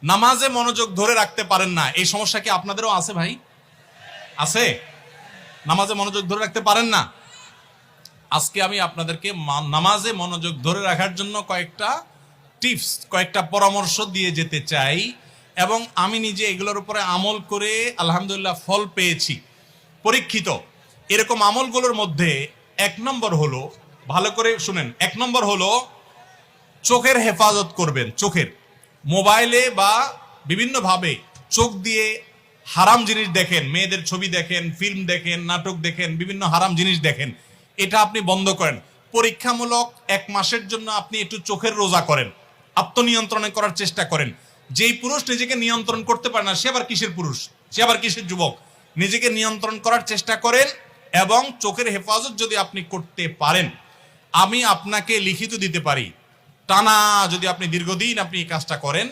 নামাজে মনোযোগ ধরে রাখতে পারেন না, এই সমস্যা কি আপনাদেরও আছে ভাই? আছে? নামাজে মনোযোগ ধরে রাখতে পারেন না? আজকে আমি আপনাদেরকে নামাজে মনোযোগ ধরে রাখার জন্য কয়েকটা টিপস, কয়েকটা পরামর্শ দিয়ে যেতে চাই, এবং আমি নিজে এগুলোর উপরে আমল করে আলহামদুলিল্লাহ ফল পেয়েছি, পরীক্ষিত। এরকম আমলগুলোর মধ্যে এক নম্বর হলো, ভালো করে শুনেন, এক নম্বর হলো চোখের হেফাজত করবেন। চোখের, মোবাইলে বা বিভিন্নভাবে চোখ দিয়ে হারাম জিনিস দেখেন, মেয়েদের ছবি দেখেন, ফিল্ম দেখেন, নাটক দেখেন, বিভিন্ন হারাম জিনিস দেখেন, এটা আপনি বন্ধ করেন। পরীক্ষামূলক 1 মাসের জন্য আপনি একটু চোখের রোজা করেন, আত্মনিয়ন্ত্রণে করার চেষ্টা করেন। যেই পুরুষ নিজেকে নিয়ন্ত্রণ করতে পারে না, সে আবার কিসের পুরুষ, সে আবার কিসের যুবক? নিজেকে নিয়ন্ত্রণ করার চেষ্টা করেন, এবং চোখের হেফাজত যদি আপনি করতে পারেন, আমি আপনাকে লিখিত দিতে পারি, টানা যদি আপনি দীর্ঘদিন আপনি এই কাজটা করেন,